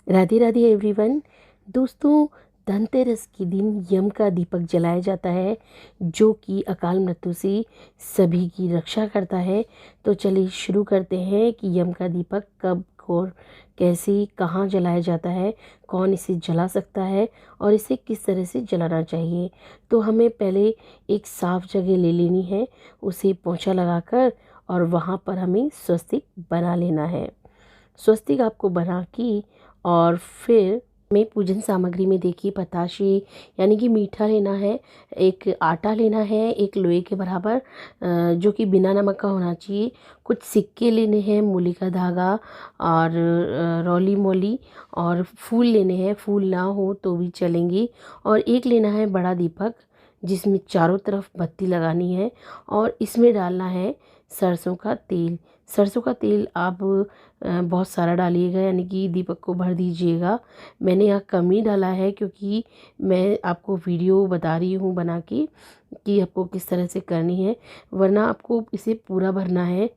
Radhe Radhe everyone. दोस्तों, धनतेरस के दिन यम का दीपक जलाया जाता है जो कि अकाल मृत्यु से सभी की रक्षा करता है। तो चलिए शुरू करते हैं कि यम का दीपक कब और कैसे कहाँ जलाया जाता है, कौन इसे जला सकता है और इसे किस तरह से जलाना चाहिए। तो हमें पहले एक साफ़ जगह ले लेनी है, उसे पोंछा लगाकर और वहाँ पर हमें स्वस्तिक बना लेना है। स्वस्तिक आपको बना के और फिर में पूजन सामग्री में देखिए पताशे यानी कि मीठा लेना है, एक आटा लेना है एक लोहे के बराबर जो कि बिना नमक का होना चाहिए। कुछ सिक्के लेने हैं, मूली का धागा और रोली मोली और फूल लेने हैं, फूल ना हो तो भी चलेंगे। और एक लेना है बड़ा दीपक जिसमें चारों तरफ बत्ती लगानी है और इसमें डालना है सरसों का तेल। सरसों का तेल आप बहुत सारा डालिएगा, यानी कि दीपक को भर दीजिएगा। मैंने यहाँ कम ही डाला है क्योंकि मैं आपको वीडियो बता रही हूँ बना के कि आपको किस तरह से करनी है, वरना आपको इसे पूरा भरना है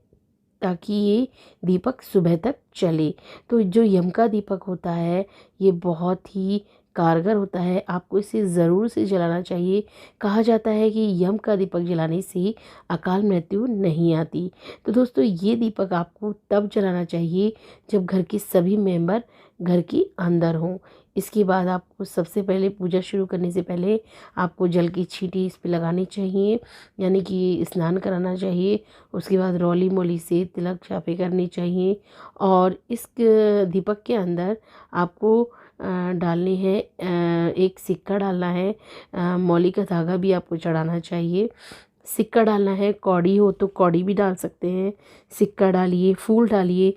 ताकि ये दीपक सुबह तक चले। तो जो यम का दीपक होता है ये बहुत ही कारगर होता है, आपको इसे ज़रूर से जलाना चाहिए। कहा जाता है कि यम का दीपक जलाने से अकाल मृत्यु नहीं आती। तो दोस्तों, ये दीपक आपको तब जलाना चाहिए जब घर के सभी मेंबर घर के अंदर हों। इसके बाद आपको सबसे पहले पूजा शुरू करने से पहले आपको जल की छींटी इस पे लगानी चाहिए, यानी कि स्नान कराना चाहिए। उसके बाद रोली मोली से तिलक छापे करनी चाहिए और इस दीपक के अंदर आपको डालनी है एक सिक्का डालना है, मौली का धागा भी आपको चढ़ाना चाहिए। सिक्का डालना है, कौड़ी हो तो कौड़ी भी डाल सकते हैं। सिक्का डालिए, फूल डालिए,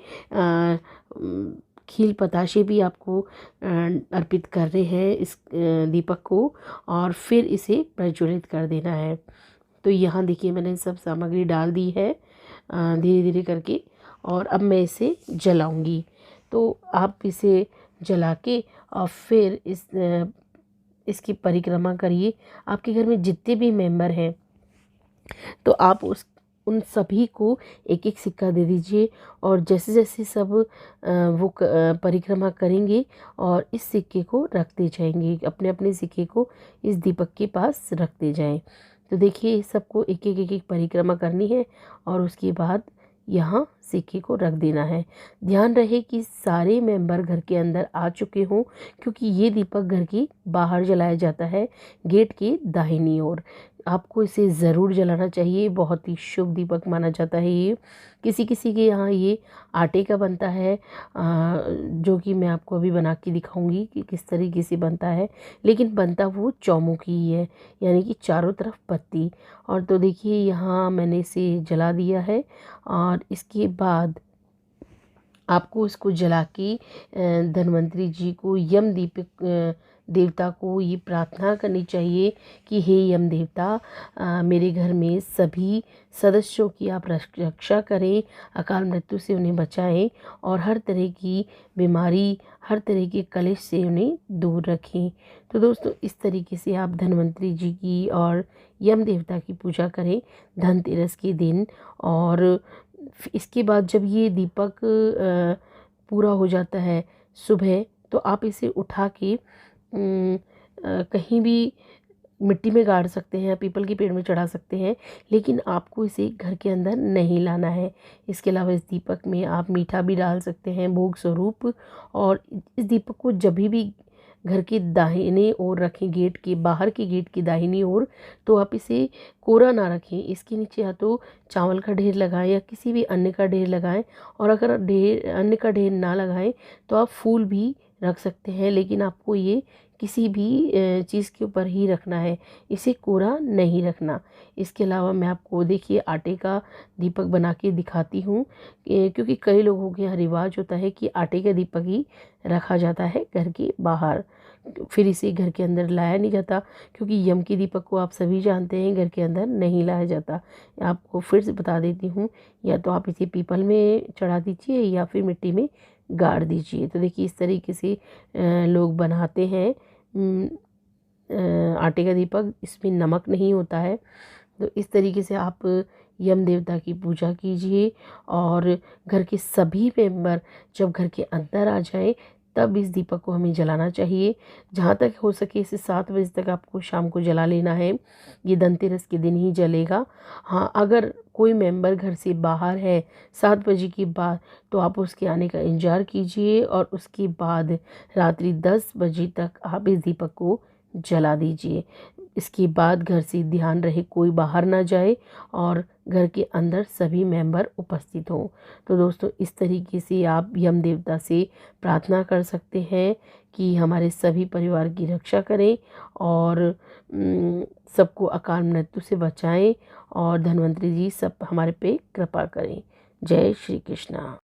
खील पताशे भी आपको अर्पित कर रहे हैं इस दीपक को और फिर इसे प्रज्वलित कर देना है। तो यहाँ देखिए मैंने सब सामग्री डाल दी है धीरे धीरे करके और अब मैं इसे जलाऊंगी। तो आप इसे जला के और फिर इसकी परिक्रमा करिए। आपके घर में जितने भी मेंबर हैं तो आप उन सभी को एक एक सिक्का दे दीजिए और जैसे जैसे सब परिक्रमा करेंगे और इस सिक्के को रखते जाएंगे, अपने अपने सिक्के को इस दीपक के पास रखते जाएं। तो देखिए सबको एक एक परिक्रमा करनी है और उसके बाद यहाँ सिक्के को रख देना है। ध्यान रहे कि सारे मेंबर घर के अंदर आ चुके हों क्योंकि ये दीपक घर के बाहर जलाया जाता है, गेट के दाहिनी ओर। आपको इसे ज़रूर जलाना चाहिए, बहुत ही शुभ दीपक माना जाता है ये। किसी किसी के यहाँ ये आटे का बनता है जो कि मैं आपको अभी बना के दिखाऊंगी कि किस तरीके से बनता है, लेकिन बनता वो चौमुखी ही है, यानी कि चारों तरफ पत्ती। और तो देखिए यहाँ मैंने इसे जला दिया है और इसके बाद आपको इसको जला के धन्वंतरी जी को यम दीपक देवता को ये प्रार्थना करनी चाहिए कि हे यम देवता, मेरे घर में सभी सदस्यों की आप रक्षा करें, अकाल मृत्यु से उन्हें बचाएं और हर तरह की बीमारी, हर तरह के कलेश से उन्हें दूर रखें। तो दोस्तों, इस तरीके से आप धन्वंतरी जी की और यम देवता की पूजा करें धनतेरस के दिन। और इसके बाद जब ये दीपक पूरा हो जाता है सुबह, तो आप इसे उठा के कहीं भी मिट्टी में गाड़ सकते हैं, पीपल के पेड़ में चढ़ा सकते हैं, लेकिन आपको इसे घर के अंदर नहीं लाना है। इसके अलावा इस दीपक में आप मीठा भी डाल सकते हैं भोग स्वरूप। और इस दीपक को जब भी घर के दाहिने ओर रखें, गेट के बाहर के गेट की दाहिनी ओर, तो आप इसे कोरा ना रखें। इसके नीचे या तो चावल का ढेर लगाएं या किसी भी अन्न का ढेर लगाएं, और अगर अन्न का ढेर ना लगाएं तो आप फूल भी रख सकते हैं, लेकिन आपको ये किसी भी चीज़ के ऊपर ही रखना है, इसे कोरा नहीं रखना। इसके अलावा मैं आपको देखिए आटे का दीपक बना के दिखाती हूँ क्योंकि कई लोगों के यहाँ रिवाज होता है कि आटे का दीपक ही रखा जाता है घर के बाहर, फिर इसे घर के अंदर लाया नहीं जाता क्योंकि यम के दीपक को आप सभी जानते हैं घर के अंदर नहीं लाया जाता। आपको फिर से बता देती हूँ, या तो आप इसे पीपल में चढ़ा दीजिए या फिर मिट्टी में गाड़ दीजिए। तो देखिए इस तरीके से लोग बनाते हैं आटे का दीपक। इसमें नमक नहीं होता है। तो इस तरीके से आप यम देवता की पूजा कीजिए और घर के सभी मेंबर जब घर के अंदर आ जाएं तब इस दीपक को हमें जलाना चाहिए। जहाँ तक हो सके इसे 7 बजे तक आपको शाम को जला लेना है। ये धनतेरस के दिन ही जलेगा। हाँ, अगर कोई मेंबर घर से बाहर है 7 बजे के बाद, तो आप उसके आने का इंतज़ार कीजिए और उसके बाद रात्रि 10 बजे तक आप इस दीपक को जला दीजिए। इसके बाद घर से ध्यान रहे कोई बाहर ना जाए और घर के अंदर सभी मेंबर उपस्थित हों। तो दोस्तों, इस तरीके से आप यम देवता से प्रार्थना कर सकते हैं कि हमारे सभी परिवार की रक्षा करें और सबको अकाल मृत्यु से बचाएं और धन्वंतरी जी सब हमारे पे कृपा करें। जय श्री कृष्णा।